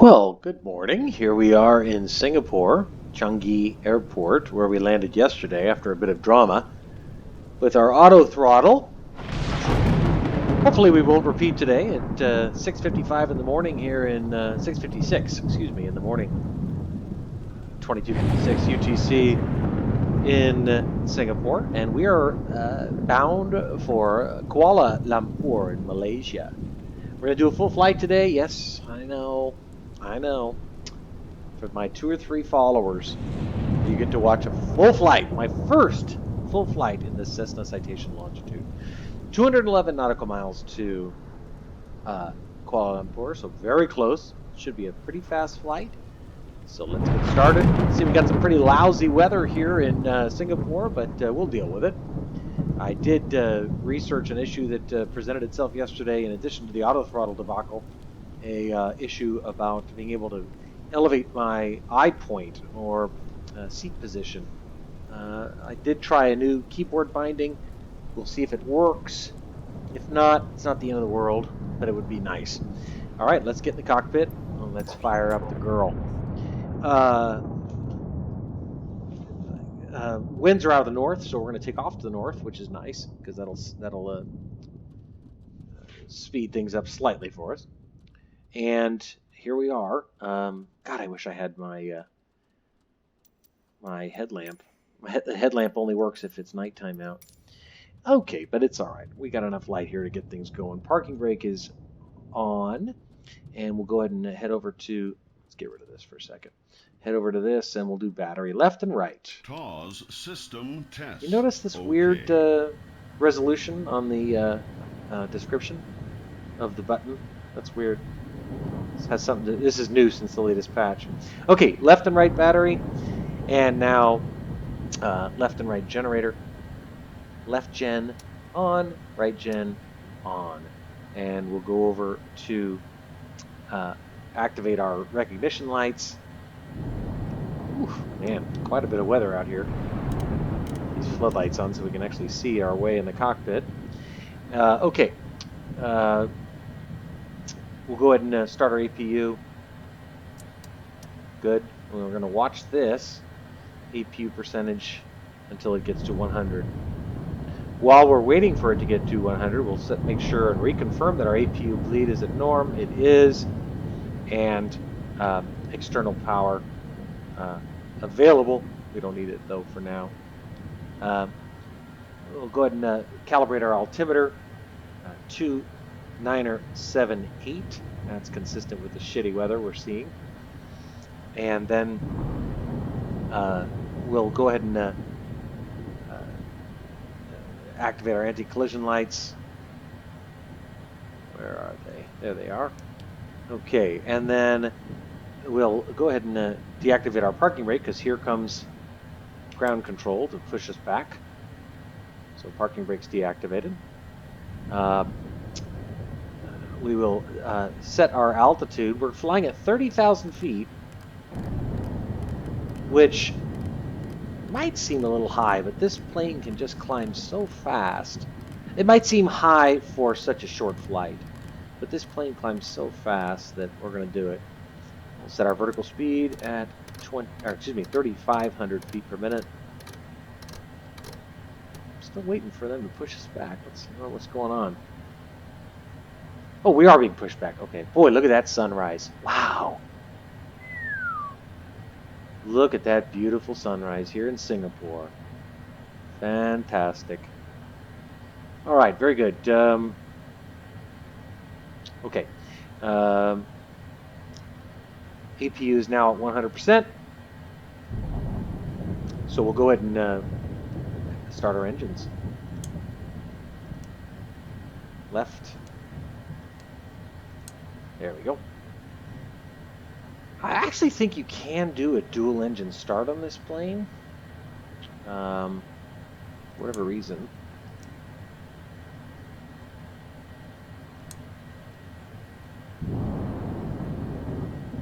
Well, good morning. Here we are in Singapore, Changi Airport, where we landed yesterday after a bit of drama with our auto throttle. Hopefully we won't repeat today at 6:55 in the morning here in 6:56, excuse me, in the morning. 22:56 UTC in Singapore, and we are bound for Kuala Lumpur in Malaysia. We're going to do a full flight today. Yes, I know. For my 2 or 3 followers, you get to watch a full flight, my first full flight in the Cessna Citation Longitude. 211 nautical miles to Kuala Lumpur, so very close. Should be a pretty fast flight. So let's get started. See, we got some pretty lousy weather here in Singapore, but we'll deal with it. I did research an issue that presented itself yesterday in addition to the auto throttle debacle, a issue about being able to elevate my eye point or seat position. I did try a new keyboard binding. We'll see if it works. If not, it's not the end of the world, but it would be nice. All right, let's get in the cockpit and let's fire up the girl. Winds are out of the north, so we're going to take off to the north, which is nice because that'll speed things up slightly for us. And here we are. God, I wish I had my my headlamp. The headlamp only works if it's nighttime out. Okay, but it's all right. We got enough light here to get things going. Parking brake is on, and we'll go ahead and head over to, let's get rid of this for a second. Head over to this, and we'll do battery left and right. TAWS system test. You notice this weird resolution on the description of the button? That's weird. This has something to, this is new since the latest patch. Okay, left and right battery, and now left and right generator. Left gen on, right gen on. And we'll go over to activate our recognition lights. Oof, man, quite a bit of weather out here. These floodlights on so we can actually see our way in the cockpit. Okay. We'll go ahead and start our APU. Good. We're going to watch this APU percentage until it gets to 100. While we're waiting for it to get to 100, we'll make sure and reconfirm that our APU bleed is at norm. It is. And external power available. We don't need it, though, for now. We'll go ahead and calibrate our altimeter. 2,978. That's consistent with the shitty weather we're seeing. And then we'll go ahead and activate our anti-collision lights. Where are they? There they are. Okay, and then we'll go ahead and deactivate our parking brake because here comes ground control to push us back. So parking brake's deactivated. We will set our altitude. We're flying at 30,000 feet, which might seem a little high, but this plane can just climb so fast. It might seem high for such a short flight, but this plane climbs so fast that we're going to do it. We'll set our vertical speed at 3,500 feet per minute. I'm still waiting for them to push us back. Let's know what's going on. Oh, we are being pushed back. Okay. Boy, look at that sunrise. Wow. Look at that beautiful sunrise here in Singapore. Fantastic. All right, very good. Okay. APU is now at 100%. So we'll go ahead and start our engines. Left. There we go. I actually think you can do a dual engine start on this plane. For whatever reason.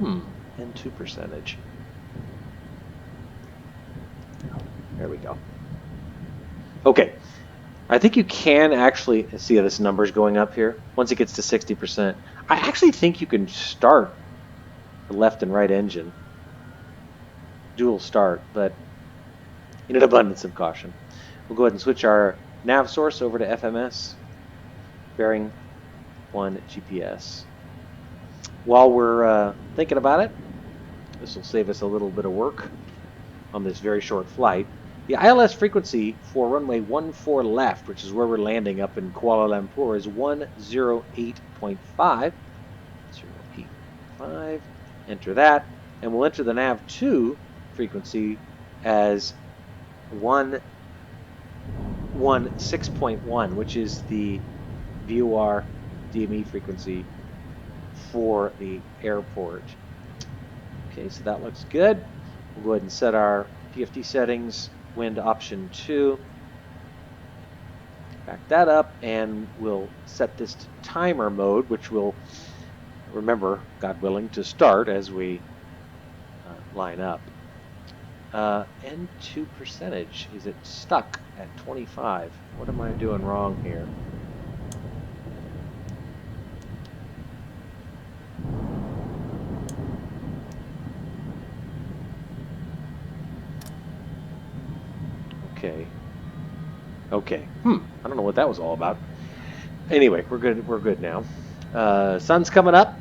N2 percentage. There we go. Okay. I think you can actually see how this number's going up here. Once it gets to 60%, I actually think you can start the left and right engine. Dual start, but in an abundance of caution. We'll go ahead and switch our nav source over to FMS, bearing 1 GPS. While we're thinking about it, this will save us a little bit of work on this very short flight. The ILS frequency for runway 14 left, which is where we're landing up in Kuala Lumpur, is 108.5. 085. Enter that, and we'll enter the nav2 frequency as 116.1, which is the VOR DME frequency for the airport. Okay, so that looks good. We'll go ahead and set our PFD settings, wind option 2. Back that up, and we'll set this to timer mode, which will, remember, God willing, to start as we line up. N2 percentage, is it stuck at 25? What am I doing wrong here? Okay. I don't know what that was all about. Anyway, we're good now. Sun's coming up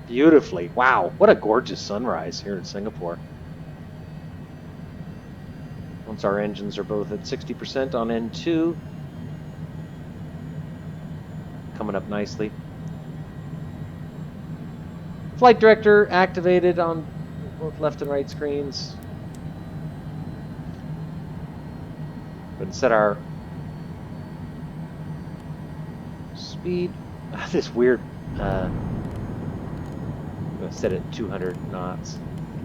beautifully. Wow, what a gorgeous sunrise here in Singapore. Once our engines are both at 60% on N2, coming up nicely. Flight director activated on both left and right screens. But set our speed. This weird. I'm gonna set it 200 knots.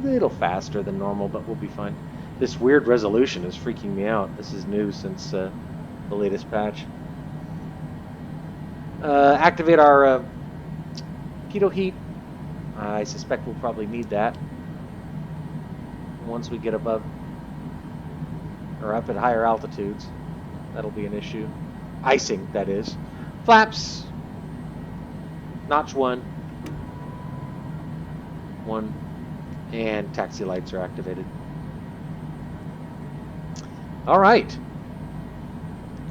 A little faster than normal, but we'll be fine. This weird resolution is freaking me out. This is new since the latest patch. Activate our pitot heat. I suspect we'll probably need that once we get above or up at higher altitudes. That'll be an issue. Icing, that is. Flaps. Notch 1. And taxi lights are activated. All right.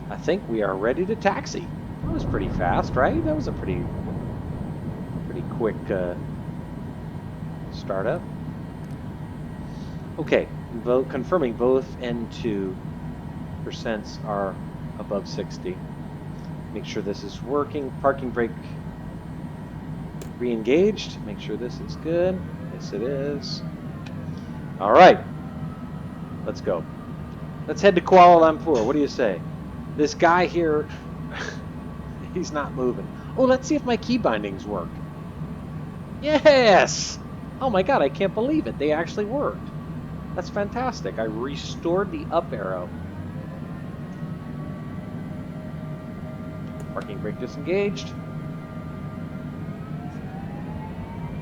I think we are ready to taxi. That was pretty fast, right? That was a pretty quick startup. Okay, confirming both N2 percents are above 60. Make sure this is working. Parking brake re-engaged. Make sure this is good. Yes, it is. All right, let's go. Let's head to Kuala Lumpur. What do you say? This guy here, he's not moving. Oh, let's see if my key bindings work. Yes! Oh my god, I can't believe it. They actually worked. That's fantastic. I restored the up arrow. Parking brake disengaged.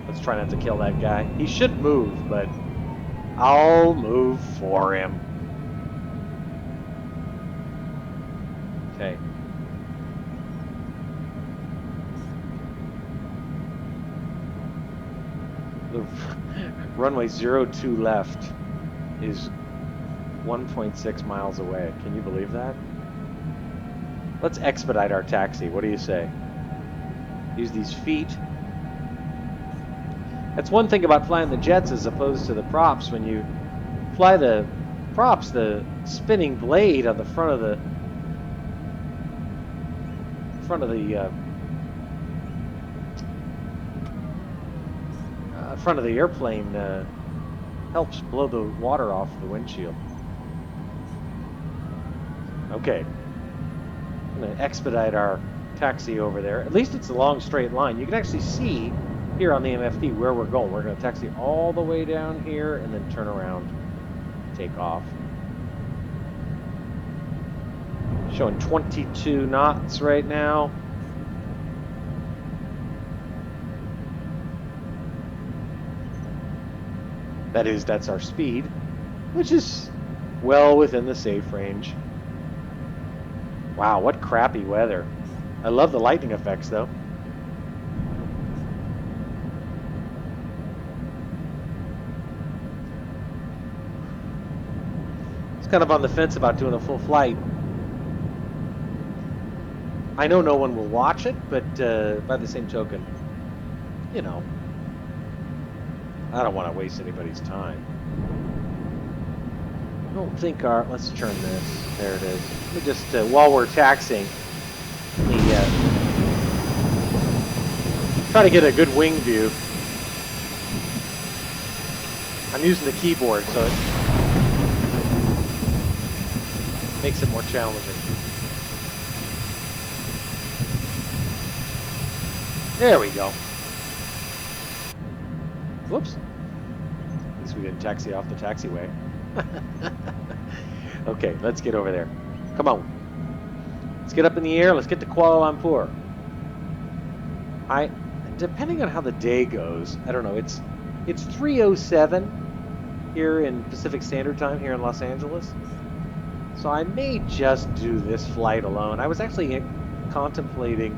Let's try not to kill that guy. He should move, but I'll move for him. Okay. The runway 02 left is 1.6 miles away. Can you believe that? Let's expedite our taxi. What do you say? Use these feet. That's one thing about flying the jets as opposed to the props. When you fly the props, the spinning blade on the front of the airplane helps blow the water off the windshield. Okay, I'm going to expedite our taxi over there. At least it's a long straight line. You can actually see here on the MFD where we're going. We're going to taxi all the way down here and then turn around, take off. Showing 22 knots right now. That's our speed, which is well within the safe range. Wow, what crappy weather. I love the lightning effects though. kind of on the fence about doing a full flight. I know no one will watch it, but by the same token, you know, I don't want to waste anybody's time. I don't think let's turn this. There it is. Let me just, while we're taxiing, let me try to get a good wing view. I'm using the keyboard, so it makes it more challenging. There we go. Whoops. At least we didn't taxi off the taxiway. Okay, let's get over there. Come on. Let's get up in the air. Let's get to Kuala Lumpur. Depending on how the day goes, I don't know. It's 3:07 here in Pacific Standard Time here in Los Angeles. So I may just do this flight alone. I was actually contemplating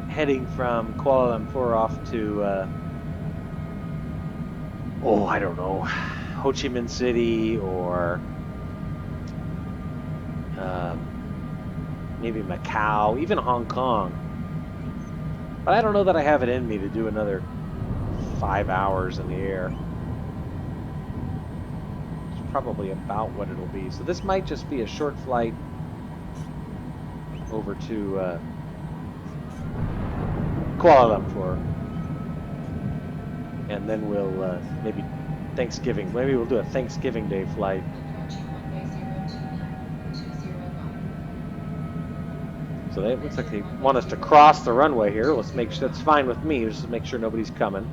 heading from Kuala Lumpur off to, I don't know, Ho Chi Minh City or maybe Macau, even Hong Kong. But I don't know that I have it in me to do another 5 hours in the air. It's probably about what it'll be. So this might just be a short flight over to Kuala Lumpur. And then we'll maybe Thanksgiving. Maybe we'll do a Thanksgiving Day flight. So it looks like they want us to cross the runway here. Let's make sure that's fine with me. Just make sure nobody's coming.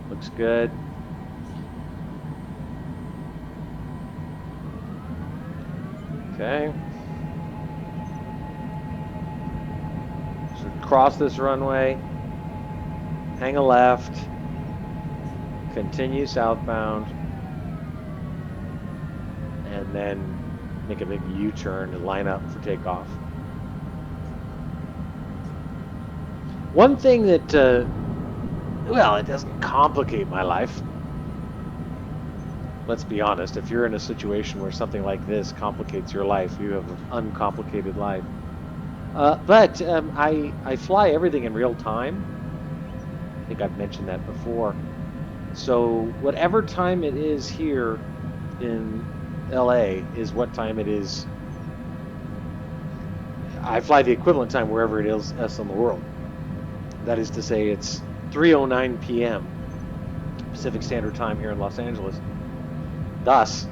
Looks good. Okay. So cross this runway. Hang a left. Continue southbound. And then make a big U-turn and line up for takeoff. One thing that, well, it doesn't complicate my life. Let's be honest, if you're in a situation where something like this complicates your life, you have an uncomplicated life. But I fly everything in real time. I think I've mentioned that before. So whatever time it is here in LA is what time it is. I fly the equivalent time wherever it is in the world. That is to say, it's 3:09 p.m. Pacific Standard Time here in Los Angeles. Thus,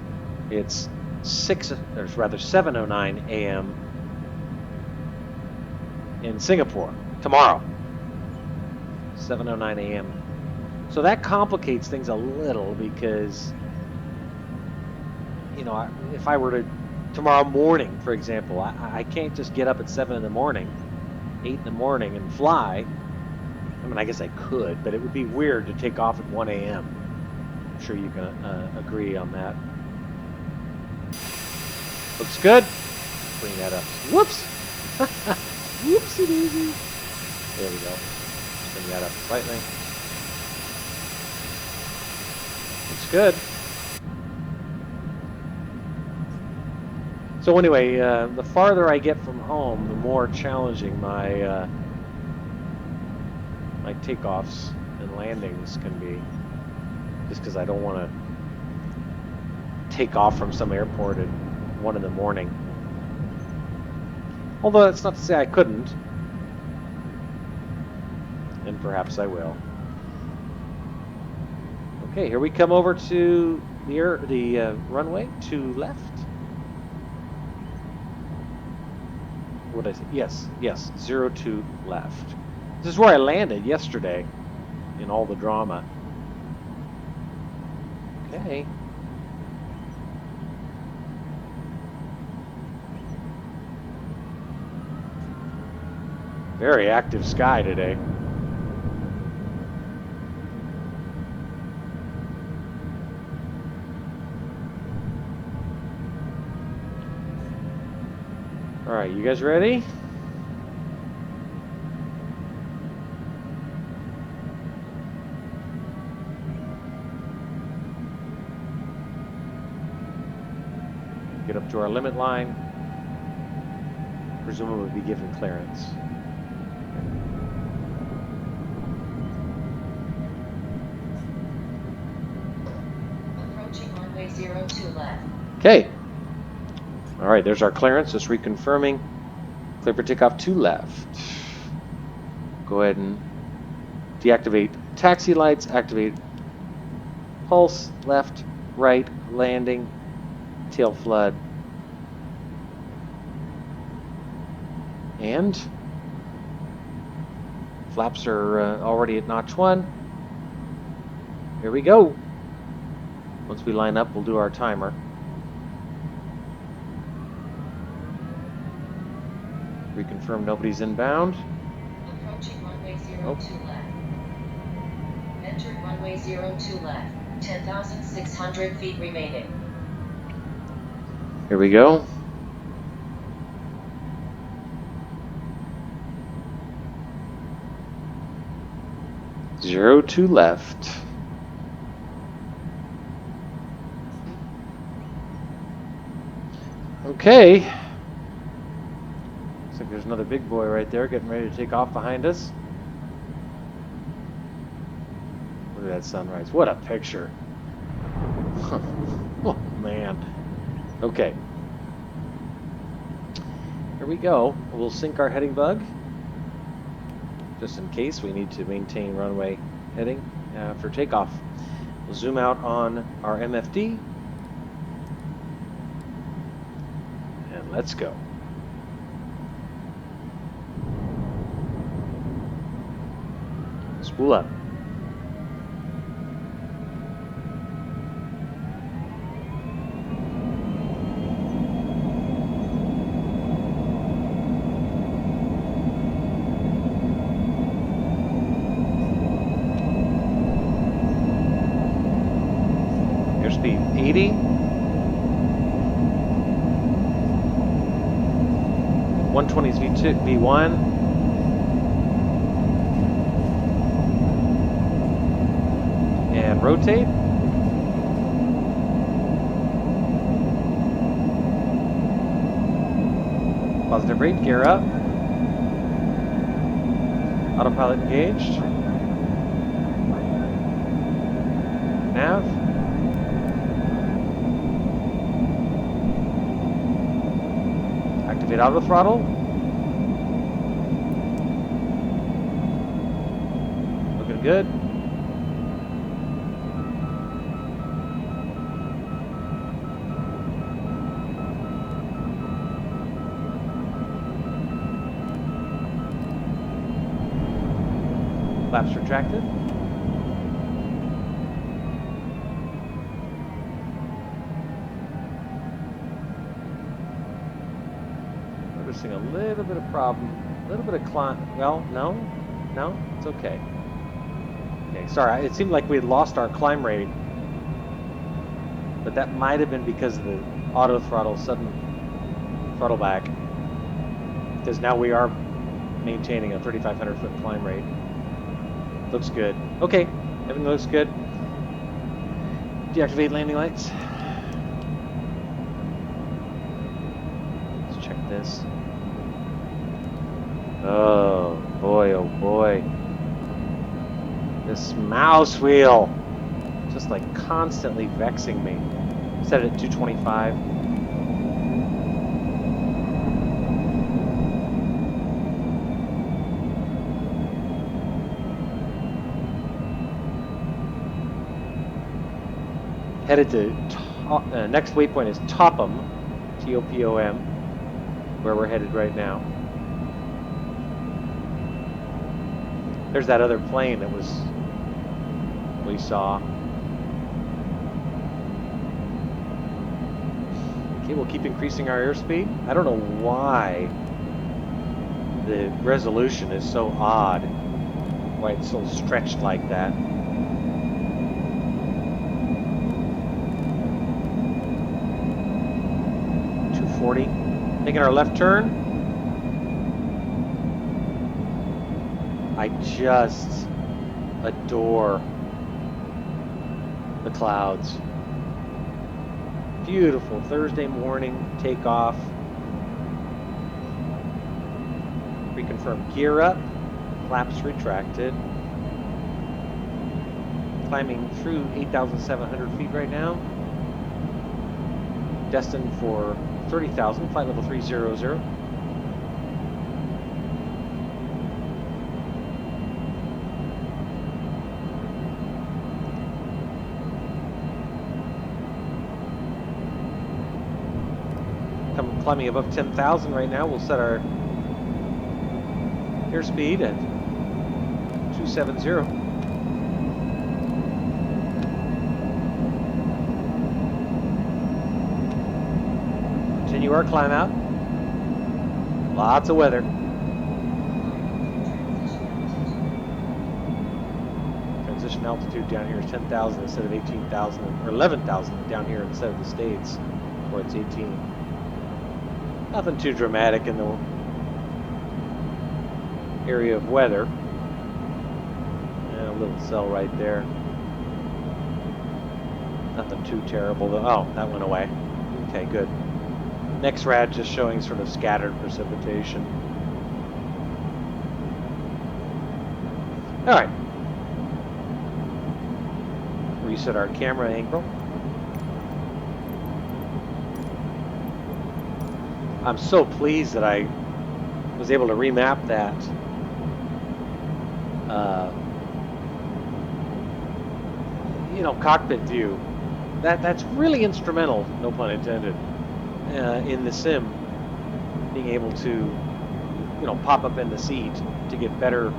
it's 7:09 a.m. in Singapore tomorrow. 7:09 a.m. So that complicates things a little because, you know, if I were to tomorrow morning, for example, I can't just get up at 7 in the morning, 8 in the morning, and fly. I mean, I guess I could, but it would be weird to take off at 1 a.m. I'm sure you can agree on that. Looks good. Bring that up. Whoops. Whoopsie daisy. There we go. Bring that up slightly. Looks good. So anyway, the farther I get from home, the more challenging my my takeoffs and landings can be, just because I don't want to take off from some airport at 1 in the morning. Although that's not to say I couldn't, and perhaps I will. Okay, here we come over to the runway to left. What did I say? Yes, 02 left. This is where I landed yesterday in all the drama. Okay. Very active sky today. All right, you guys ready? get up to our limit line. Presumably be given clearance. Approaching runway 02 left. Okay. All right, there's our clearance. Just reconfirming. Clear for takeoff 2 left. Go ahead and deactivate taxi lights. Activate pulse, left, right, landing, tail flood. And flaps are already at notch 1. Here we go. Once we line up, we'll do our timer. Reconfirm nobody's inbound. Approaching runway 02 left. Entered runway 02 left. 10,600 feet remaining. Here we go. Zero two left. Okay. Looks like there's another big boy right there getting ready to take off behind us. Look at that sunrise. What a picture. Oh, man. Okay. Here we go. We'll sync our heading bug, just in case we need to maintain runway heading for takeoff. We'll zoom out on our MFD. And let's go. Spool up. Airspeed 80. 120 is V1. And rotate. Positive rate, gear up. Autopilot engaged. Nav. Activate auto throttle. Looking good. Flaps retracted. Noticing a little bit of problem, a little bit of climb. Well, no, it's okay. Okay, sorry, it seemed like we had lost our climb rate, but that might have been because of the auto throttle, sudden throttle back, because now we are maintaining a 3,500 foot climb rate. Looks good. Okay, everything looks good. Deactivate landing lights. Let's check this. Oh boy. This mouse wheel, just like constantly vexing me. Set it at 225. Headed to next waypoint is Topham, T-O-P-O-M, where we're headed right now. There's that other plane that we saw. Okay, we'll keep increasing our airspeed. I don't know why the resolution is so odd, why it's so stretched like that. 240. Taking our left turn. I just adore the clouds. Beautiful Thursday morning takeoff. Reconfirm gear up, flaps retracted. Climbing through 8,700 feet right now. Destined for 30,000, flight level 300. Climbing above 10,000 right now. We'll set our airspeed at 270. Continue our climb out. Lots of weather. Transition altitude down here is 10,000 instead of 18,000, or 11,000 down here instead of the States, where it's 18. Nothing too dramatic in the area of weather. And a little cell right there. Nothing too terrible though. Oh, that went away. Okay, good. Next rad just showing sort of scattered precipitation. All right. Reset our camera angle. I'm so pleased that I was able to remap that cockpit view. That's really instrumental, no pun intended, in the sim, being able to pop up in the seat to get better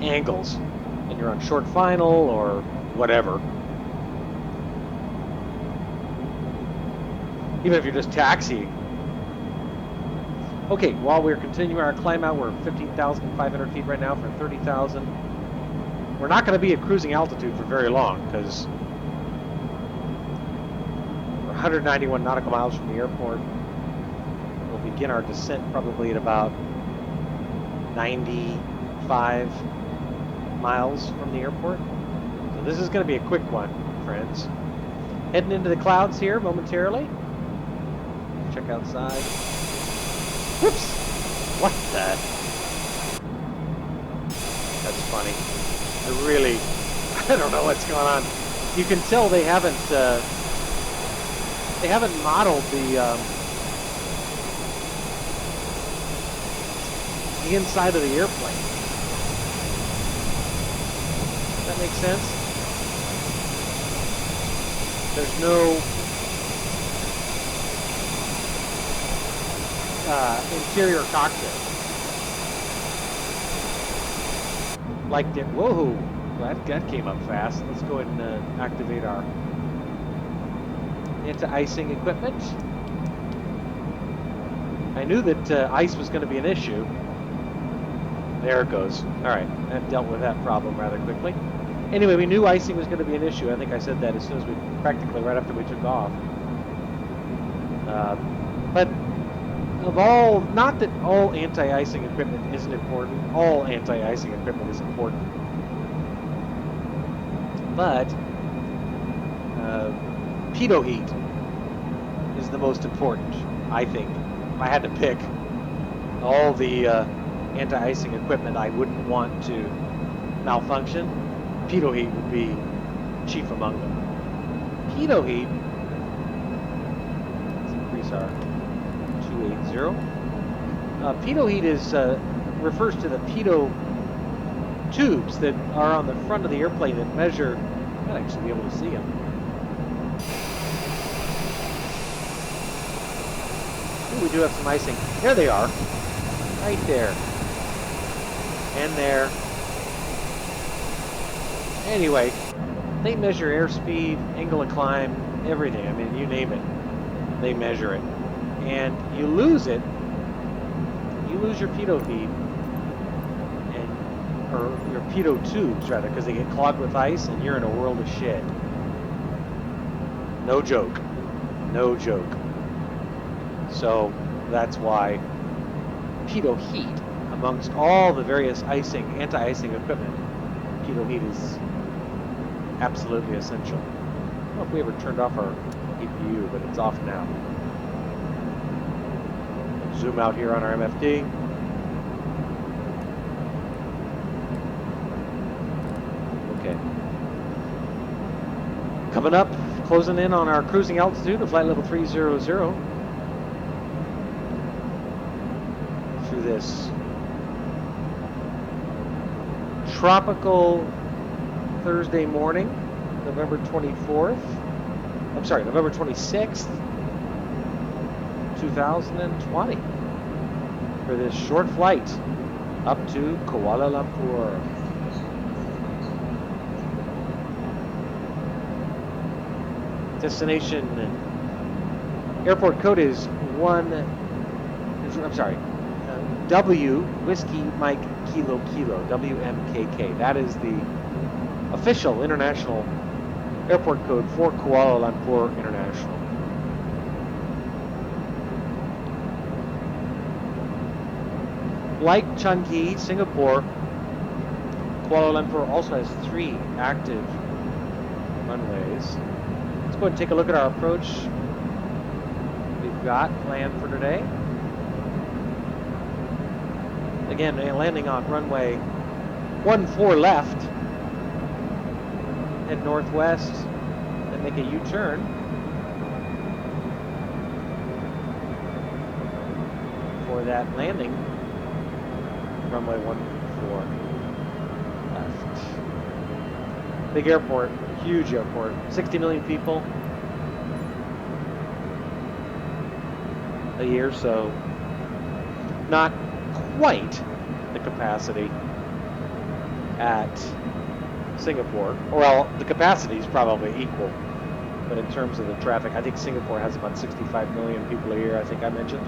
angles when you're on short final or whatever. Even if you're just taxiing. Okay, while we're continuing our climb out, we're 15,500 feet right now for 30,000. We're not going to be at cruising altitude for very long because we're 191 nautical miles from the airport. We'll begin our descent probably at about 95 miles from the airport. So this is going to be a quick one, friends. Heading into the clouds here momentarily. Check outside. Whoops! What the? That's funny. I don't know what's going on. You can tell they haven't modeled the inside of the airplane. Does that make sense? There's no interior cockpit. Like that. Whoa, that came up fast. Let's go ahead and activate our anti-icing equipment. I knew that ice was going to be an issue. There it goes. All right, that dealt with that problem rather quickly. Anyway, we knew icing was going to be an issue. I think I said that as soon as practically right after we took off. But of all, not that all anti-icing equipment isn't important. All anti-icing equipment is important. But pitot heat is the most important, I think. If I had to pick all the anti-icing equipment I wouldn't want to malfunction, pitot heat would be chief among them. Pitot heat, let's increase our 280. Pitot heat is refers to the pitot tubes that are on the front of the airplane that measure. I might actually be able to see them. Ooh, we do have some icing. There they are, right there, and there. Anyway, they measure airspeed, angle of climb, everything. I mean, you name it, they measure it. And you lose it, you lose your pitot heat, or your pitot tubes rather, because they get clogged with ice, and you're in a world of shit. No joke. No joke. So that's why pitot heat, amongst all the various anti-icing equipment, pitot heat is absolutely essential. know if we ever turned off our APU, but it's off now. Zoom out here on our MFD. Okay. Coming up, closing in on our cruising altitude of flight level 300 through this tropical Thursday morning, November 24th. I'm sorry, November 26th, 2020, for this short flight up to Kuala Lumpur. Destination airport code is W Whiskey Mike Kilo Kilo, WMKK. That is the official international airport code for Kuala Lumpur International. Like Changi, Singapore, Kuala Lumpur also has 3 active runways. Let's go ahead and take a look at our approach we've got planned for today. Again, landing on runway 14 left, head northwest, then make a U-turn. For that landing, runway 14 left. Big airport, huge airport, 60 million people a year, so not quite the capacity at Singapore. Well, the capacity is probably equal, but in terms of the traffic, I think Singapore has about 65 million people a year, I think I mentioned.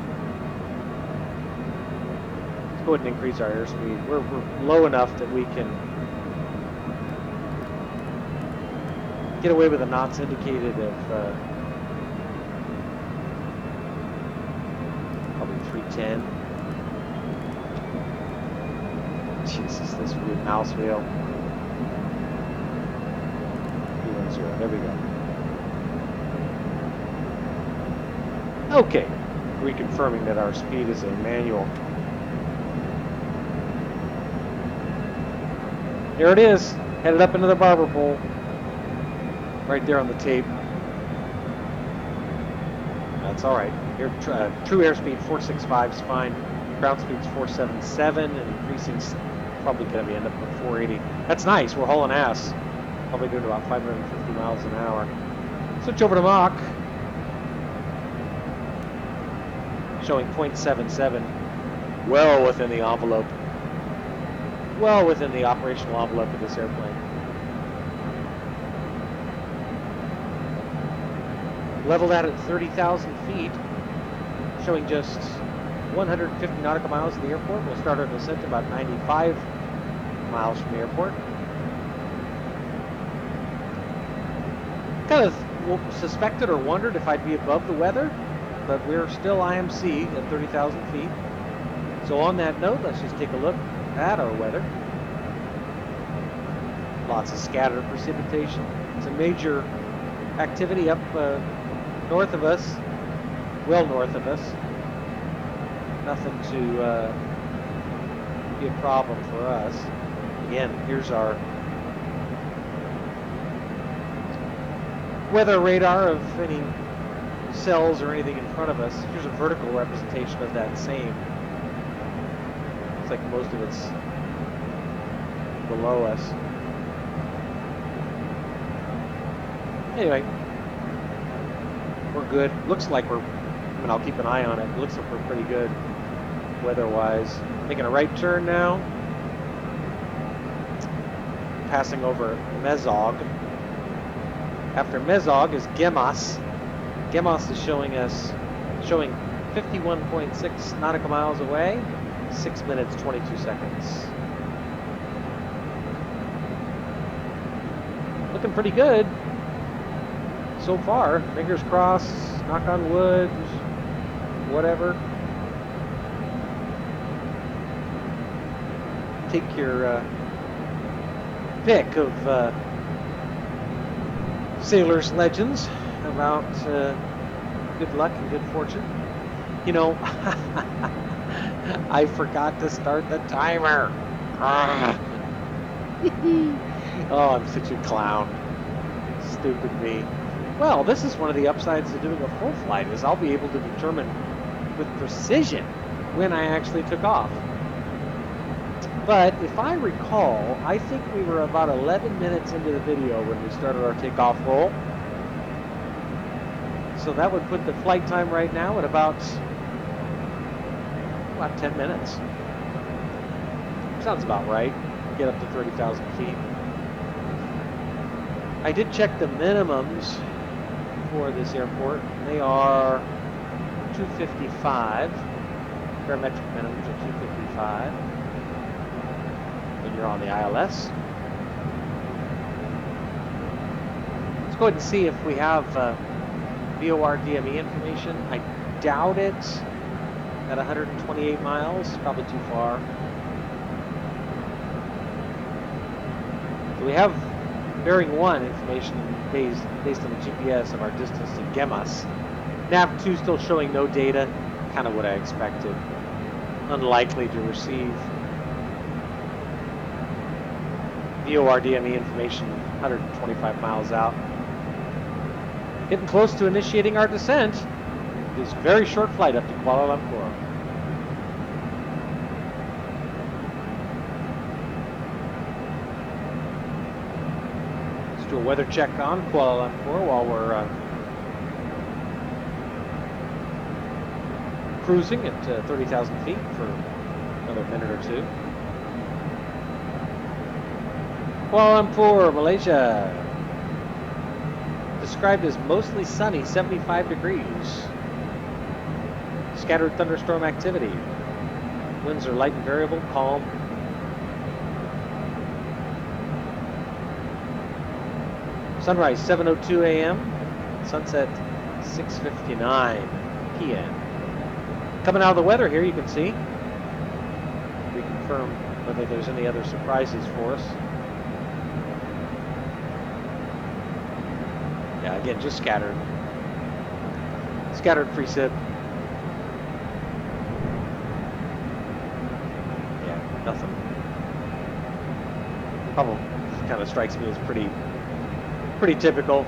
Let's go ahead and increase our airspeed. We're low enough that we can get away with the knots indicated of probably 310. Jesus, this weird mouse wheel. 310, there we go. Okay, reconfirming that our speed is a manual. There it is, headed up into the barber pole. Right there on the tape. That's all right. Here, true airspeed 465 is fine. Ground speed's 477, and increasing's probably going to be end up at 480. That's nice. We're hauling ass. Probably doing about 550 miles an hour. Switch over to Mach. Showing 0.77. Well within the envelope. Well within the operational envelope of this airplane. Leveled out at 30,000 feet, showing just 150 nautical miles of the airport. We'll start our descent about 95 miles from the airport. Kind of suspected or wondered if I'd be above the weather, but we're still IMC at 30,000 feet. So on that note, let's just take a look at our weather. Lots of scattered precipitation. It's a major activity up north of us, well north of us. Nothing to be a problem for us. Again, here's our weather radar of any cells or anything in front of us. Here's a vertical representation of that same. Looks like most of it's below us. Anyway, we're good. Looks like we're, I mean, I'll keep an eye on it. It looks like we're pretty good weather-wise. Making a right turn now. Passing over Mezog. After Mezog is Gemas. Gemas is showing 51.6 nautical miles away. 6 minutes, 22 seconds. Looking pretty good so far. Fingers crossed, knock on wood, whatever. Take your pick of sailors' legends about good luck and good fortune. You know, I forgot to start the timer. Oh, I'm such a clown. Stupid me. Well, this is one of the upsides of doing a full flight, is I'll be able to determine with precision when I actually took off. But if I recall, I think we were about 11 minutes into the video when we started our takeoff roll. So that would put the flight time right now at about 10 minutes. Sounds about right. Get up to 30,000 feet. I did check the minimums for this airport. They are 255. Barometric minimums are 255. When you're on the ILS. Let's go ahead and see if we have VOR DME information. I doubt it at 128 miles. Probably too far. So we have bearing 1 information based on the GPS of our distance to Gemas. Nav 2 still showing no data. Kind of what I expected. Unlikely to receive VOR DME information 125 miles out. Getting close to initiating our descent. This very short flight up to Kuala Lumpur. Let's do a weather check on Kuala Lumpur while we're cruising at 30,000 feet for another minute or two. Kuala Lumpur, Malaysia. Described as mostly sunny, 75 degrees. Scattered thunderstorm activity. Winds are light and variable, calm. Sunrise 7:02 a.m. Sunset 6:59 p.m. Coming out of the weather here, you can see. Reconfirm whether there's any other surprises for us. Yeah, again, just scattered. Scattered precip. Yeah, nothing. Probably kind of strikes me as pretty typical.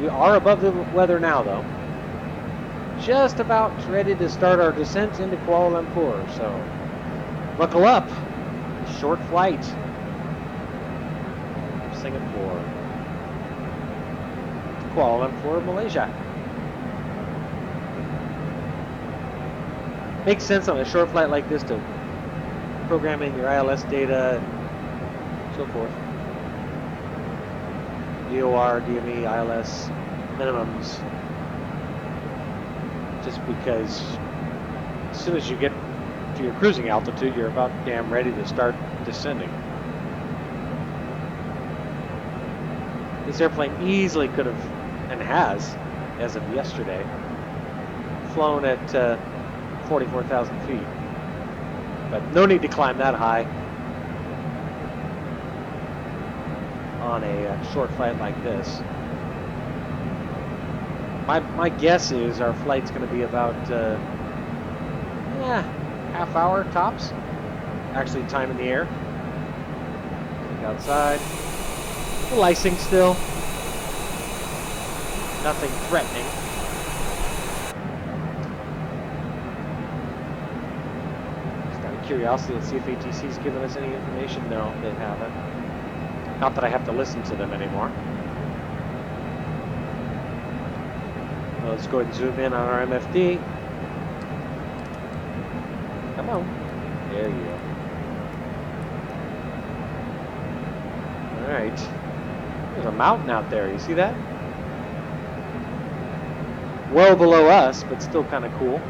We are above the weather now, though. Just about ready to start our descent into Kuala Lumpur, so buckle up. Short flight. Singapore. Kuala Lumpur, Malaysia. Makes sense on a short flight like this to program in your ILS data and so forth. VOR, DME, ILS, minimums. Just because as soon as you get to your cruising altitude, you're about damn ready to start descending. This airplane easily could have, and has, as of yesterday, flown at 44,000 feet. But no need to climb that high on a short flight like this. My guess is our flight's going to be about half hour tops. Actually, time in the air. Look outside. The icing still. Nothing threatening. Just out of curiosity, let's see if ATC's given us any information. No, they haven't. Not that I have to listen to them anymore. Well, let's go ahead and zoom in on our MFD. Come on. There you go. Alright. There's a mountain out there. You see that? Well below us, but still kind of cool.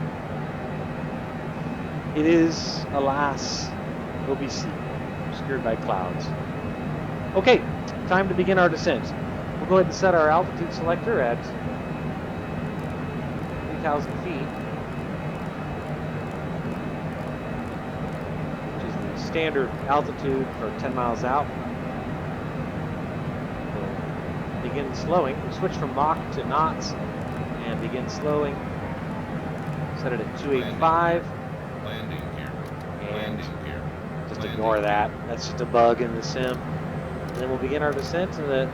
It is, alas, OBC. Obscured by clouds. Okay, time to begin our descent. We'll go ahead and set our altitude selector at 3,000 feet, which is the standard altitude for 10 miles out. begin slowing. We switch from Mach to knots and begin slowing. Set it at 285. Landing here. And Landing here. just Landing ignore that. here. That's just a bug in the sim. And then we'll begin our descent at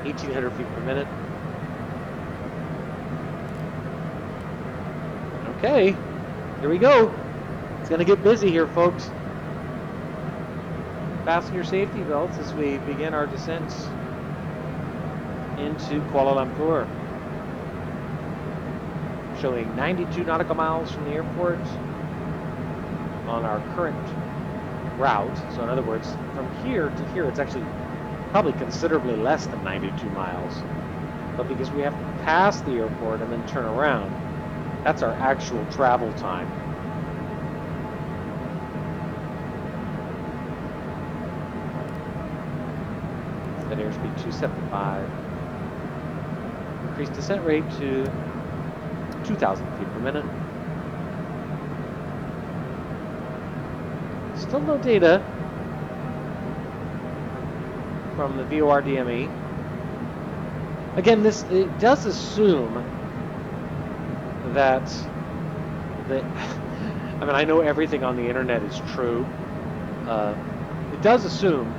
1,800 feet per minute. Okay, here we go. It's going to get busy here, folks. Fasten your safety belts as we begin our descent into Kuala Lumpur. Showing 92 nautical miles from the airport on our current route. So in other words, from here to here, it's actually probably considerably less than 92 miles. But because we have to pass the airport and then turn around, that's our actual travel time. Set airspeed 275. Increase descent rate to 2,000 feet per minute. Still no data from the VORDME. Again, it does assume that I mean, I know everything on the internet is true. It does assume,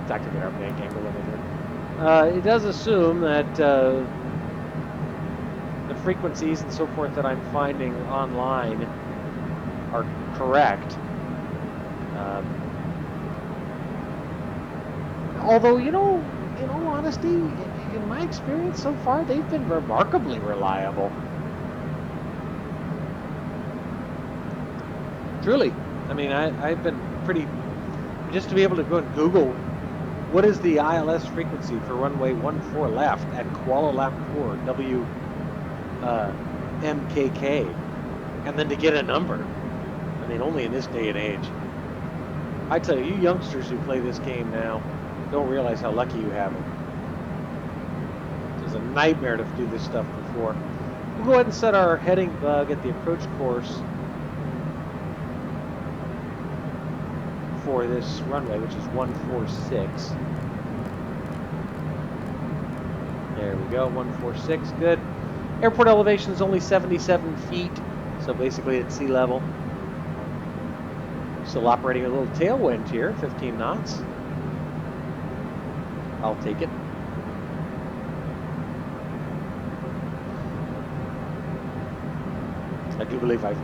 in fact, I get our bank angle over here. It does assume that the frequencies and so forth that I'm finding online are correct. Although, you know, in all honesty, in my experience so far, they've been remarkably reliable. Truly. I mean, I've been pretty, just to be able to go and Google what is the ILS frequency for runway 14 left at Kuala Lampur WMKK, and then to get a number. I mean, only in this day and age. I tell you, you youngsters who play this game now don't realize how lucky you have it. It was a nightmare to do this stuff before. We'll go ahead and set our heading bug at the approach course for this runway, which is 146. There we go, 146, good. Airport elevation is only 77 feet, so basically at sea level. Still operating a little tailwind here, 15 knots. I'll take it. I do believe I've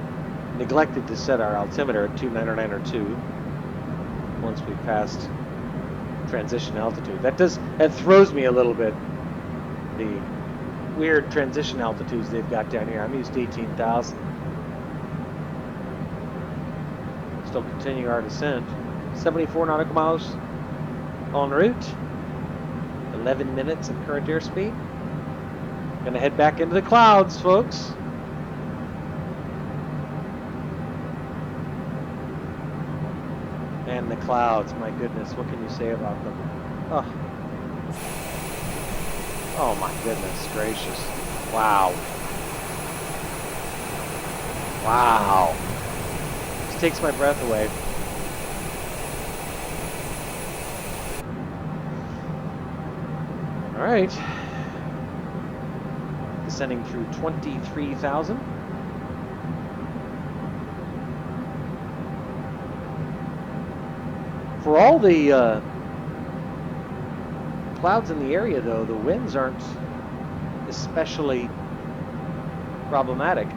neglected to set our altimeter at 29902 once we passed transition altitude. That throws me a little bit. The weird transition altitudes they've got down here. I'm used to 18,000. Still continuing our descent. 74 nautical miles en route. 11 minutes at current airspeed. Gonna head back into the clouds, folks. And the clouds, my goodness, what can you say about them? Oh, oh my goodness gracious. Wow. Wow. This takes my breath away. All right. Descending through 23,000. For all the clouds in the area, though, the winds aren't especially problematic.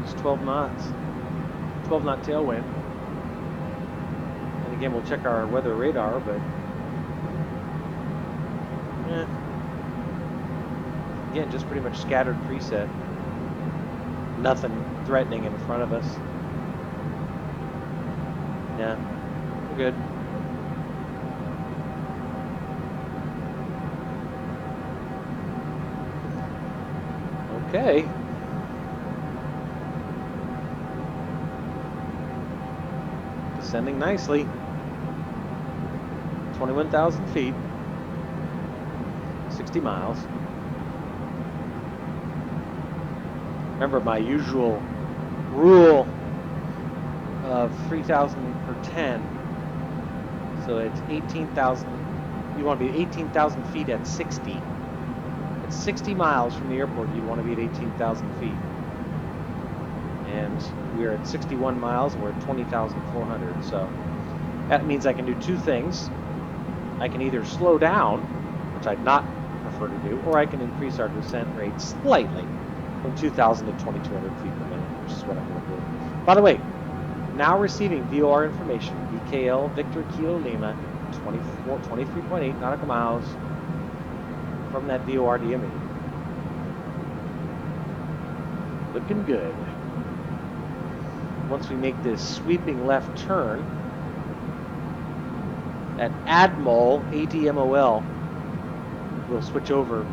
It's 12 knots. 12 knot tailwind. And again, we'll check our weather radar, but again, just pretty much scattered preset. Nothing threatening in front of us. Yeah, we're good. Okay. Descending nicely. 21,000 feet. 60 miles. Remember my usual rule of 3,000 per 10. So it's 18,000. You want to be 18,000 feet at 60. At 60 miles from the airport, you want to be at 18,000 feet. And we're at 61 miles, and we're at 20,400. So that means I can do two things. I can either slow down, which I'd not prefer to do, or I can increase our descent rate slightly from 2,000 to 2,200 feet per minute, which is what I'm going to do. By the way, now receiving VOR information, VKL Victor Kilo Lima, 23.8 nautical miles from that VOR DME. Looking good. Once we make this sweeping left turn at ADMOL, ADMOL, we'll switch over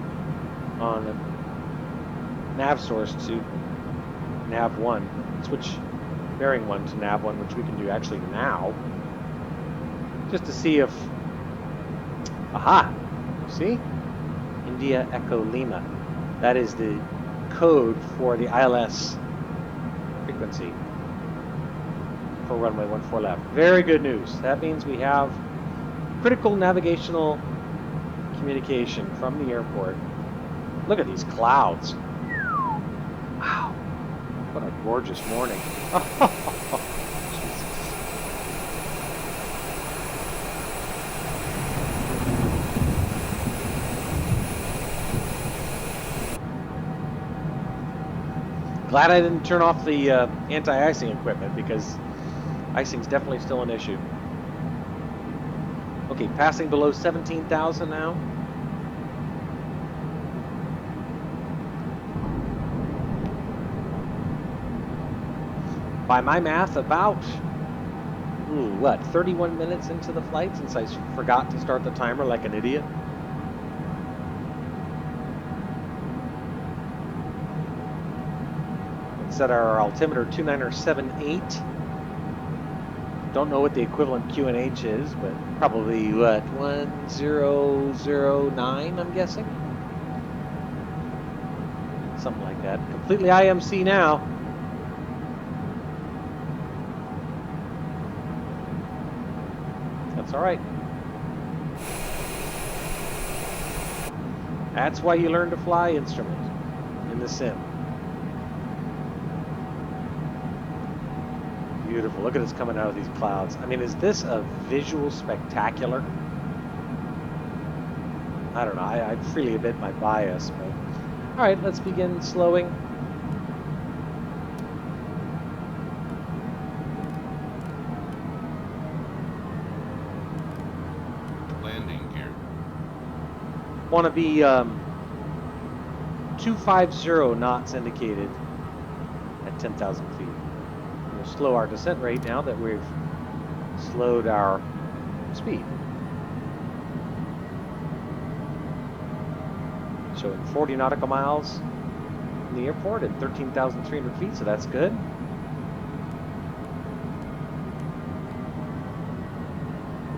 on a nav source to nav 1, switch bearing 1 to nav 1, which we can do actually now, just to see if, aha, see? India Echo Lima. That is the code for the ILS frequency for runway 14 left. Very good news. That means we have critical navigational communication from the airport. Look at these clouds. Wow. What a gorgeous morning. Glad I didn't turn off the anti-icing equipment, because icing's definitely still an issue. Okay, passing below 17,000 now. By my math, about, 31 minutes into the flight, since I forgot to start the timer like an idiot. Set our altimeter 2978. Don't know what the equivalent QNH is, but probably what, 1009, I'm guessing? Something like that. Completely IMC now. That's all right. That's why you learn to fly instrument in the sim. Beautiful. Look at us coming out of these clouds. I mean, is this a visual spectacular? I don't know. I freely admit my bias, but all right, let's begin slowing. Landing gear. Want to be 250 knots indicated at 10,000 feet. We'll slow our descent rate now that we've slowed our speed. Showing 40 nautical miles in the airport at 13,300 feet, so that's good.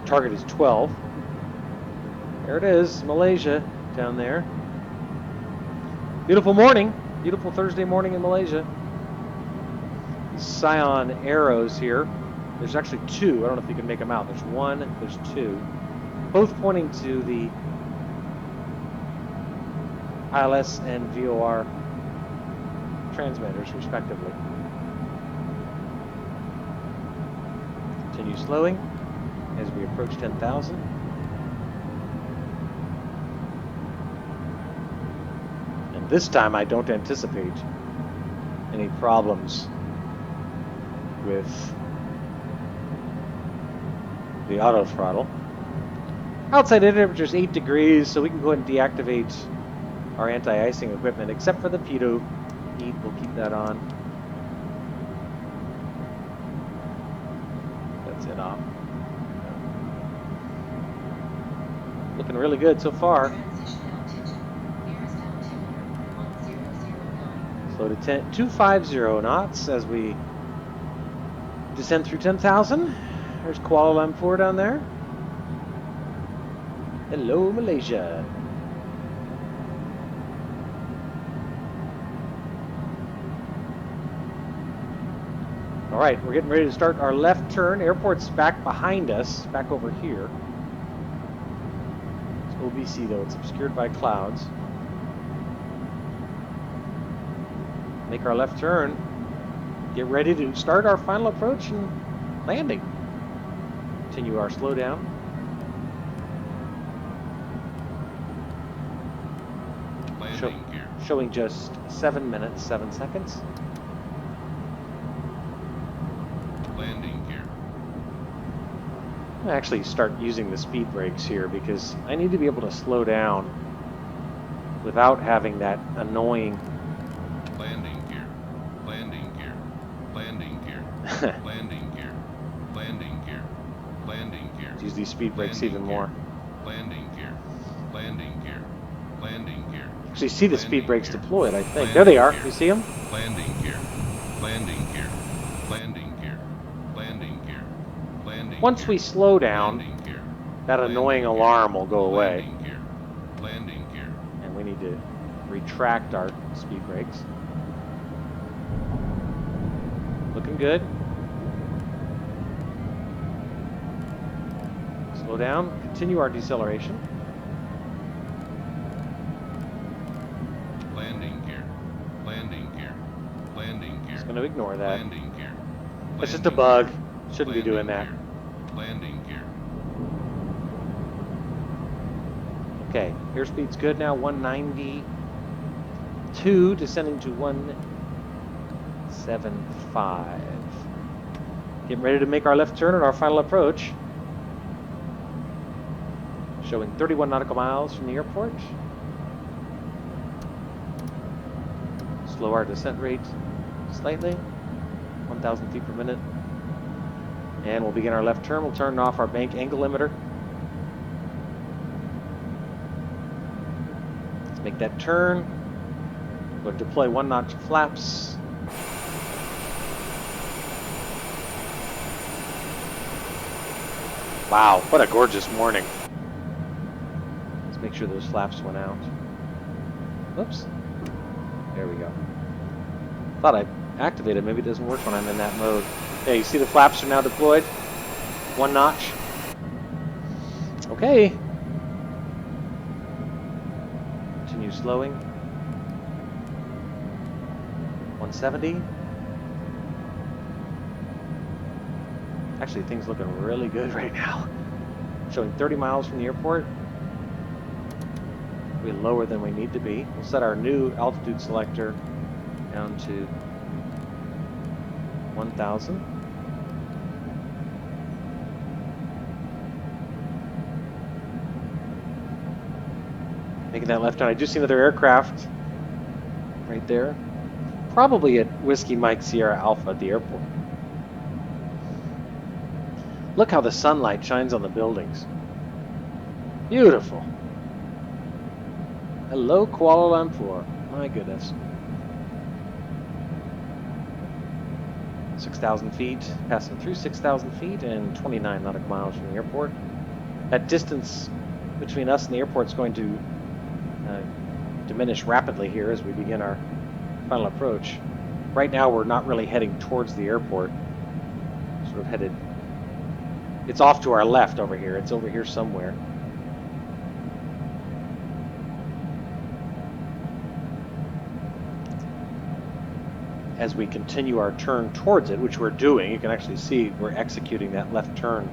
Target is 12. There it is, Malaysia down there. Beautiful morning, beautiful Thursday morning in Malaysia. Scion arrows here. There's actually two. I don't know if you can make them out. There's one, there's two. Both pointing to the ILS and VOR transmitters, respectively. Continue slowing as we approach 10,000. And this time I don't anticipate any problems with the auto throttle. Outside temperature is 8 degrees, so we can go ahead and deactivate our anti-icing equipment, except for the pitot heat. We'll keep that on. That's it off. Looking really good so far. Slow to 250 knots as we descend through 10,000. There's Kuala Lumpur down there. Hello, Malaysia. All right, we're getting ready to start our left turn. Airport's back behind us, back over here. It's OBC though, it's obscured by clouds. Make our left turn. Get ready to start our final approach and landing. Continue our slowdown. Landing gear. Showing just 7 minutes, 7 seconds. Landing gear. I'm gonna actually start using the speed brakes here because I need to be able to slow down without having that annoying Landing gear. Landing gear. Landing gear. Landing gear. Landing gear. Landing gear. use these speed brakes even more. Landing gear. Landing gear. Landing gear. Actually see the speed brakes deployed, I think. There they are. You see them? Landing gear. Landing gear. Landing gear. Landing gear. Landing. Once we slow down, that annoying alarm will go away. Landing gear. Landing gear. And we need to retract our speed brakes. Looking good. Slow down. Continue our deceleration. Landing gear. Landing gear. Landing gear. Just going to ignore that. Landing gear. It's just a bug. Shouldn't be doing that. Landing gear. Okay, airspeed's good now. 192, descending to 175. Getting ready to make our left turn at our final approach. Showing 31 nautical miles from the airport. Slow our descent rate slightly, 1,000 feet per minute. And we'll begin our left turn. We'll turn off our bank angle limiter. Let's make that turn. We'll deploy 1 notch flaps. Wow, what a gorgeous morning. Let's make sure those flaps went out. Whoops. There we go. Thought I activated. Maybe it doesn't work when I'm in that mode. Yeah, you see the flaps are now deployed. 1 notch. Okay. Continue slowing. 170. Actually, things looking really good right now. Showing 30 miles from the airport. We're lower than we need to be. We'll set our new altitude selector down to 1,000. Making that left turn. I do see another aircraft right there. Probably at Whiskey Mike Sierra Alpha at the airport. Look how the sunlight shines on the buildings. Beautiful. Hello, Kuala Lumpur. My goodness. 6,000 feet, passing through 6,000 feet and 29 nautical miles from the airport. That distance between us and the airport is going to diminish rapidly here as we begin our final approach. Right now we're not really heading towards the airport. Sort of headed, it's off to our left over here. It's over here somewhere. As we continue our turn towards it, which we're doing, you can actually see we're executing that left turn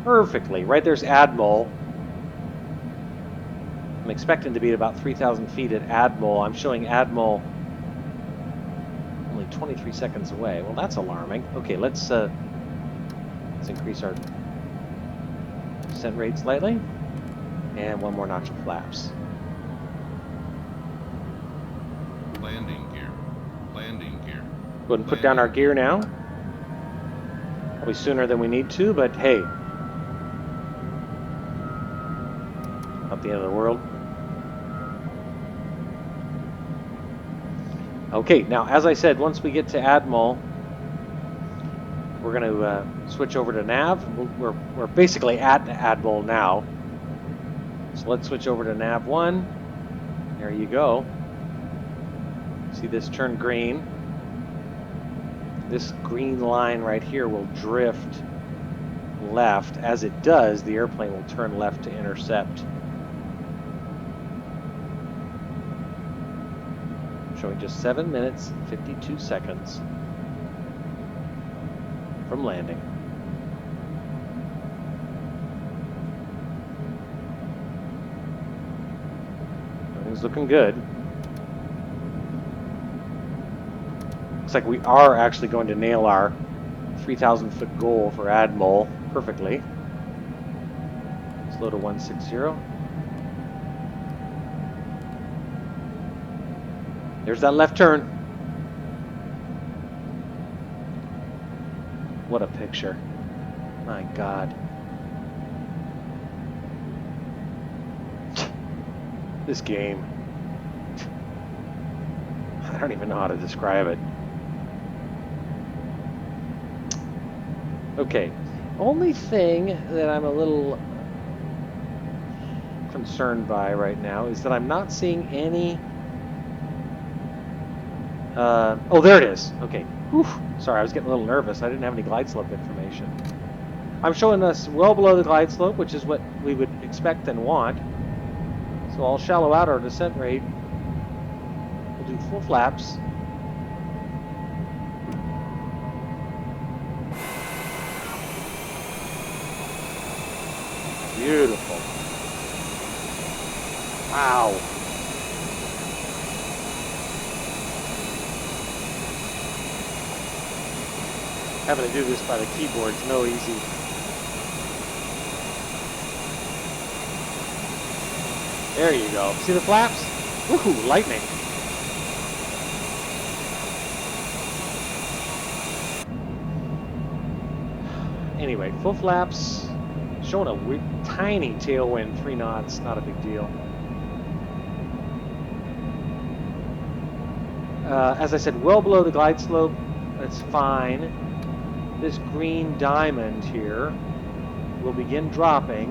perfectly. Right there's Admiral. I'm expecting to be at about 3,000 feet at Admiral. I'm showing Admiral only 23 seconds away. Well, that's alarming. Okay, let's increase our descent rate slightly. And 1 more notch of flaps. Landing gear. Landing gear. Go ahead and put down our gear now. Probably sooner than we need to, but hey. Not the end of the world. Okay, now as I said, once we get to Admiral, we're going to switch over to nav. We're basically at Admiral now. So let's switch over to nav 1. There you go. See this turn green. This green line right here will drift left. As it does, the airplane will turn left to intercept. Showing just 7 minutes and 52 seconds from landing. Everything's looking good. Looks like we are actually going to nail our 3,000-foot goal for Admiral perfectly. Slow to 160. There's that left turn. What a picture. My God. This game. I don't even know how to describe it. Okay. Only thing that I'm a little concerned by right now is that I'm not seeing any... oh, there it is. Okay. Whew. Sorry, I was getting a little nervous. I didn't have any glide slope information. I'm showing us well below the glide slope, which is what we would expect and want. So I'll shallow out our descent rate. We'll do full flaps. Beautiful. Wow. Having to do this by the keyboard's no easy. There you go. See the flaps? Woohoo, lightning. Anyway, full flaps. Showing a tiny tailwind, 3 knots, not a big deal. As I said, well below the glide slope. That's fine. This green diamond here will begin dropping,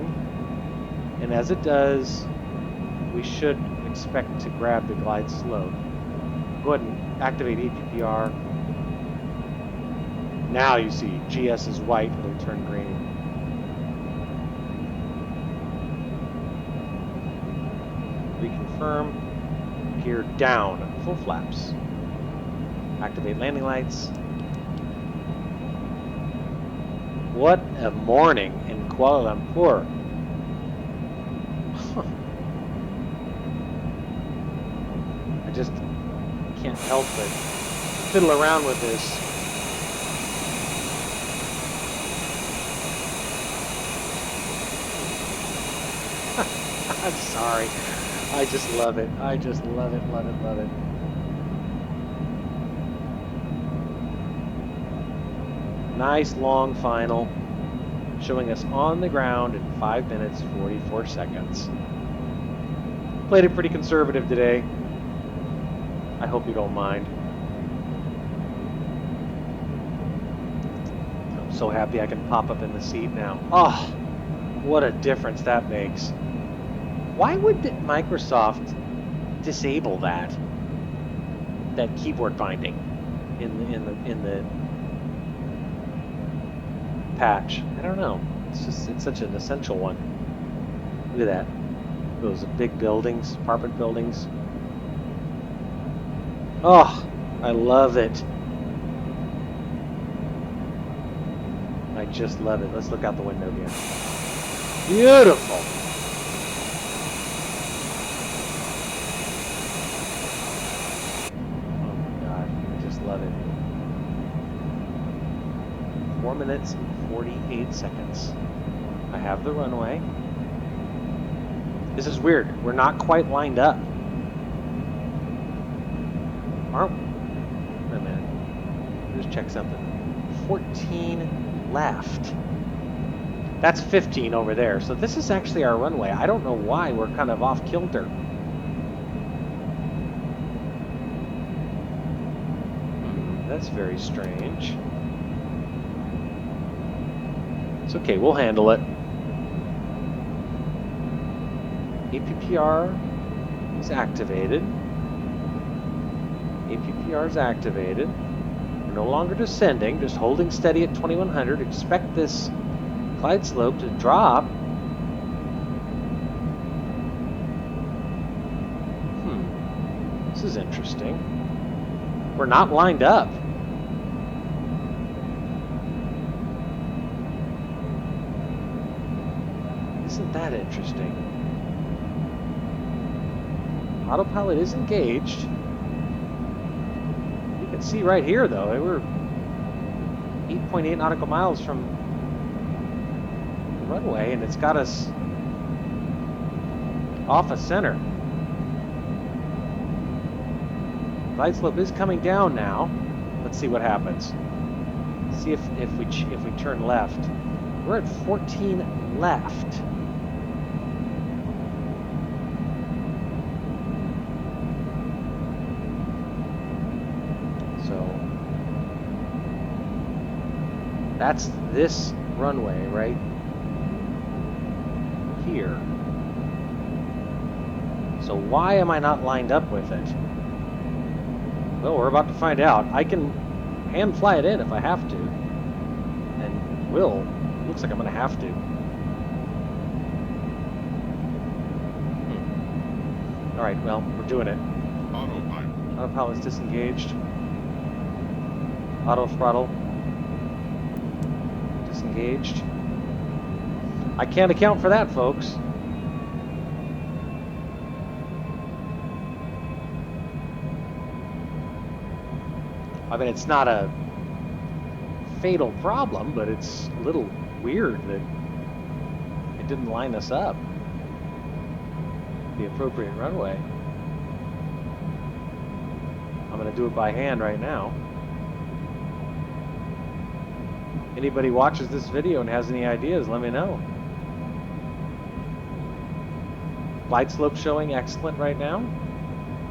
and as it does, we should expect to grab the glide slope. Go ahead and activate APPR. Now you see GS is white, it'll turn green. Reconfirm, gear down, full flaps. Activate landing lights. What a morning in Kuala Lumpur. I just can't help but fiddle around with this. I'm sorry. I just love it. I just love it, love it, love it. Nice long final, showing us on the ground in 5 minutes, 44 seconds. Played it pretty conservative today. I hope you don't mind. I'm so happy I can pop up in the seat now. Oh, what a difference that makes. Why would Microsoft disable that keyboard binding in the patch? I don't know. It's such an essential one. Look at that. Those big buildings, apartment buildings. Oh, I love it. I just love it. Let's look out the window again. Beautiful. Oh my God, I just love it. 4 minutes and 48 seconds. I have the runway. This is weird. We're not quite lined up. Aren't we? Wait a minute. Just check something. 14 left. That's 15 over there. So this is actually our runway. I don't know why we're kind of off kilter. That's very strange. It's okay, we'll handle it. APPR is activated. APPR is activated. We're no longer descending, just holding steady at 2100. Expect this glide slope to drop. This is interesting. We're not lined up. Isn't that interesting? Autopilot is engaged. You can see right here, though, we're 8.8 nautical miles from the runway, and it's got us off of center. Glide slope is coming down now. Let's see what happens. See if we turn left. We're at 14 left. So that's this runway right here. So why am I not lined up with it? Well, we're about to find out. I can hand fly it in if I have to. And will. Looks like I'm going to have to. Alright, well, we're doing it. Autopilot. Autopilot's disengaged. Auto throttle. Disengaged. I can't account for that, folks. I mean, it's not a fatal problem, but it's a little weird that it didn't line us up the appropriate runway. I'm going to do it by hand right now. Anybody watches this video and has any ideas, let me know. Glide slope showing excellent right now.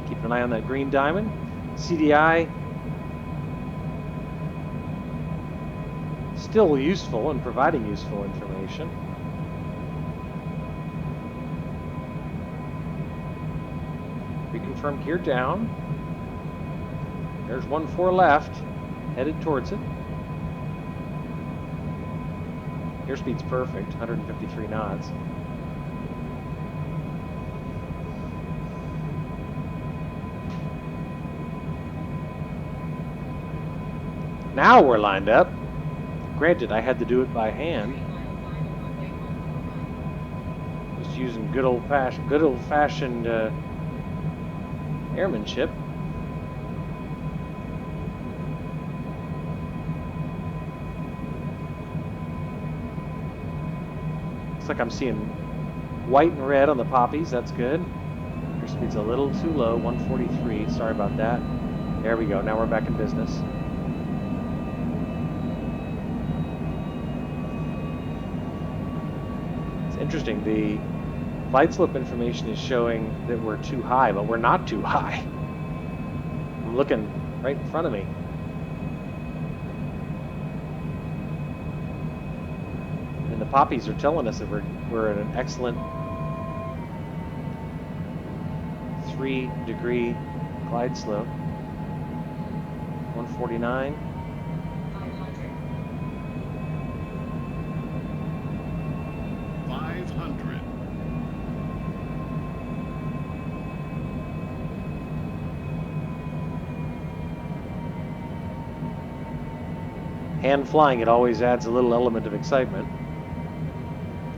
Keep an eye on that green diamond. CDI still useful and providing useful information. Reconfirm gear down. There's 1-4 left, headed towards it. Airspeed's perfect, 153 knots. Now we're lined up. Granted, I had to do it by hand. Just using good old-fashioned airmanship. Looks like I'm seeing white and red on the poppies. That's good. Airspeed's a little too low, 143. Sorry about that. There we go. Now we're back in business. Interesting, the glide slope information is showing that we're too high, but we're not too high. I'm looking right in front of me. And the poppies are telling us that we're at an excellent 3-degree glide slope. 149. 500. Hand flying, it always adds a little element of excitement.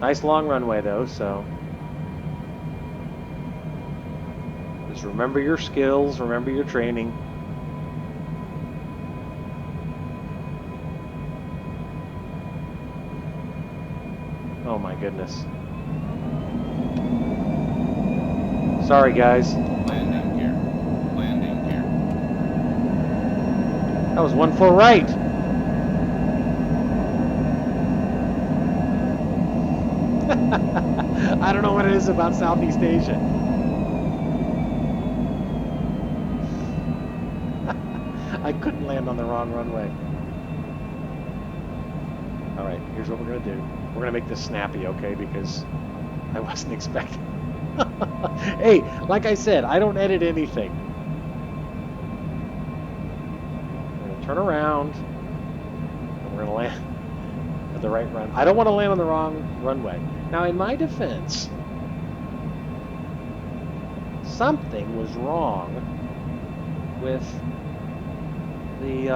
Nice long runway though, so just remember your skills, remember your training. Oh my goodness. Sorry guys. Landing gear. Landing gear. That was 1-4 right. I don't know what it is about Southeast Asia. I couldn't land on the wrong runway. Alright, here's what we're going to do. We're going to make this snappy, okay, because I wasn't expecting. Hey, like I said, I don't edit anything. I'm going to turn around, and we're gonna land at the right run. I don't want to land on the wrong runway. Now, in my defense, something was wrong with the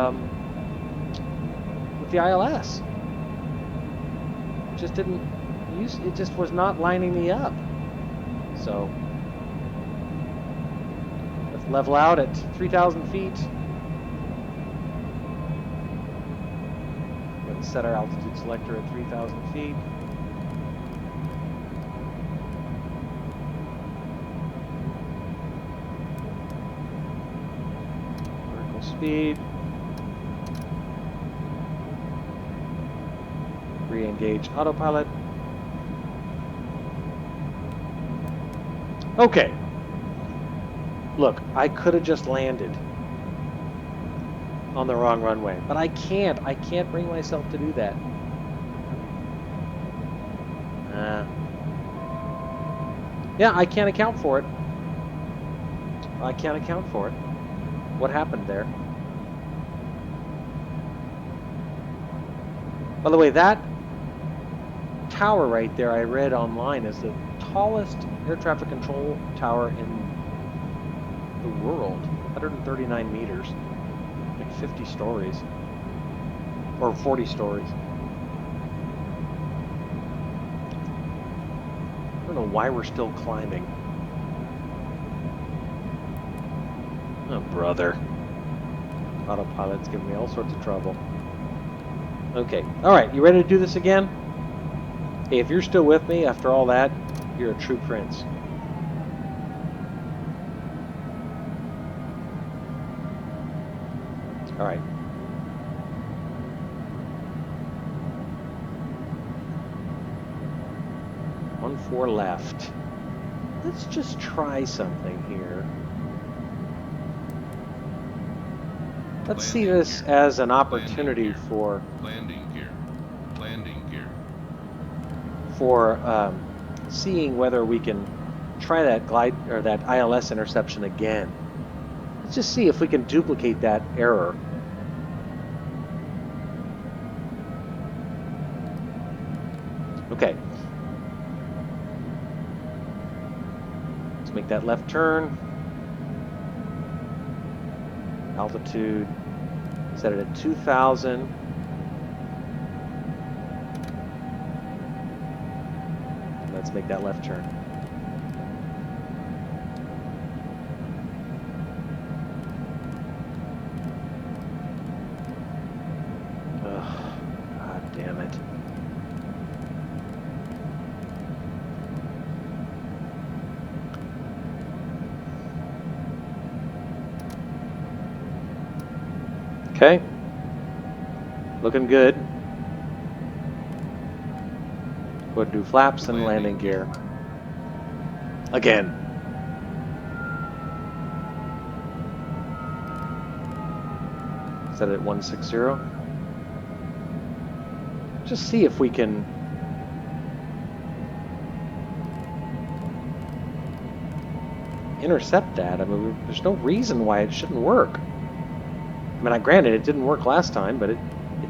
ILS. It just didn't use. It just was not lining me up. So let's level out at 3,000 feet. We're going to set our altitude selector at 3,000 feet. Vertical speed. Re-engage autopilot. Okay. Look, I could have just landed on the wrong runway, but I can't. I can't bring myself to do that. Yeah, I can't account for it. I can't account for it. What happened there? By the way, that tower right there I read online is the tallest air traffic control tower in the world. 139 meters. Like 50 stories. Or 40 stories. I don't know why we're still climbing. Oh, brother. Autopilot's giving me all sorts of trouble. Okay. Alright, you ready to do this again? Hey, if you're still with me after all that, you're a true prince. Alright. One four left. Let's just try something here. Let's see this as an opportunity for Landing gear. Landing gear. for seeing whether we can try that glide or that ILS interception again. Let's just see if we can duplicate that error. Okay. Let's make that left turn. Altitude, set it at 2,000. Let's make that left turn. Ugh, God damn it. Okay. Looking good. Go ahead and do flaps and landing gear. Again. Set it at 160. Just see if we can intercept that. I mean, there's no reason why it shouldn't work. I mean, granted, it didn't work last time, but it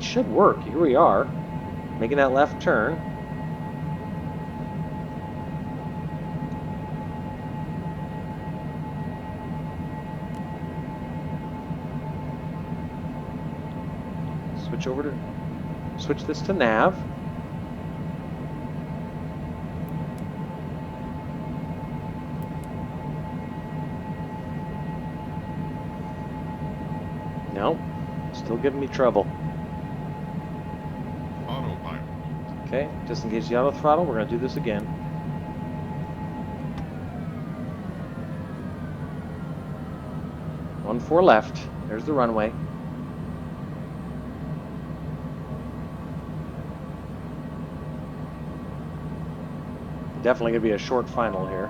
should work. Here we are, making that left turn. Switch this to nav. No, still giving me trouble. Autopilot. Okay, disengage the auto throttle. We're going to do this again. One four left. There's the runway. Definitely going to be a short final here.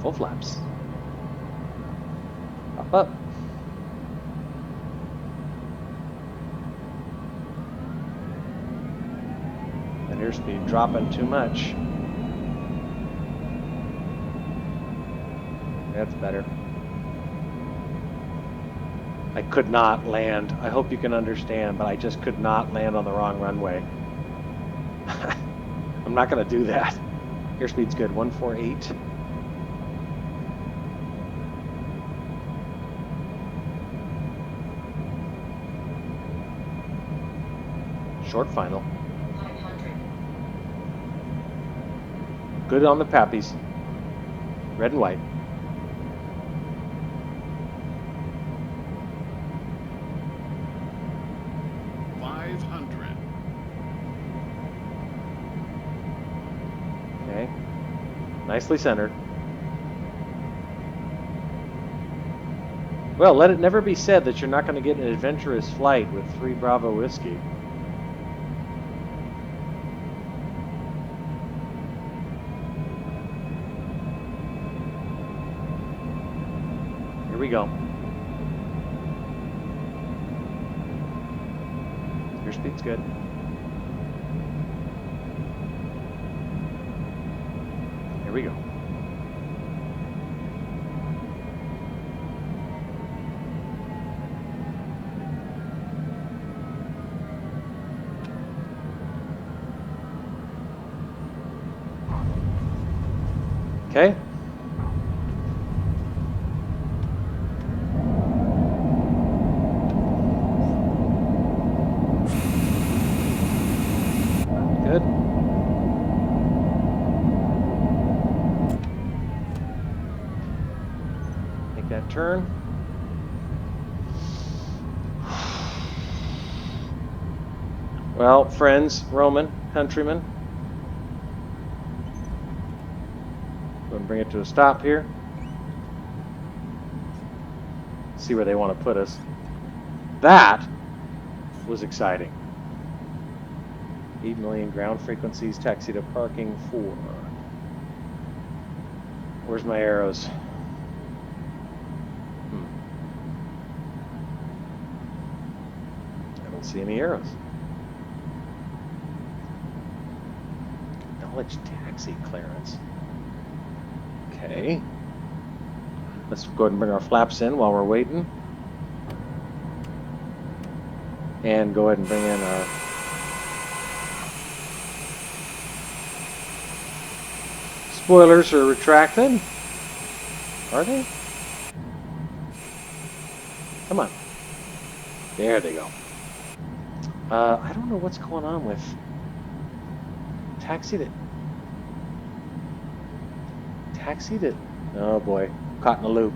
Full flaps. Pop up. And airspeed dropping too much. That's better. I could not land. I hope you can understand, but I just could not land on the wrong runway. I'm not going to do that. Airspeed's good. 148. Short final. 500. Good on the pappies. Red and white. Okay. Nicely centered. Well, let it never be said that you're not going to get an adventurous flight with 3 Bravo Whiskey. Here we go. Your speed's good. Here we go. Okay. Good. Make that turn. Well, friends, Roman, countrymen, go and bring it to a stop here. See where they want to put us. That was exciting. 8 million ground frequencies, taxi to parking 4. Where's my arrows? I don't see any arrows. Acknowledge taxi clearance. Okay. Let's go ahead and bring our flaps in while we're waiting. And go ahead and bring in our spoilers are retracted. Are they? Come on. There they go. I don't know what's going on with taxi to... Oh boy, caught in a loop.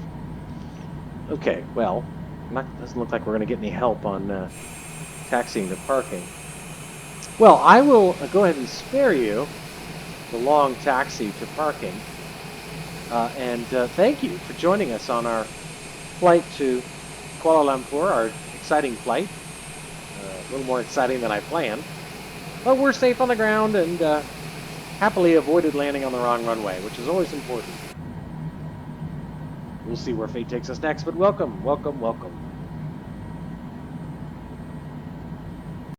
Okay, well, doesn't look like we're going to get any help on taxiing to parking. Well, I will go ahead and spare you the long taxi to parking. And thank you for joining us on our flight to Kuala Lumpur, our exciting flight. A little more exciting than I planned. But we're safe on the ground and happily avoided landing on the wrong runway, which is always important. We'll see where fate takes us next, but welcome, welcome, welcome.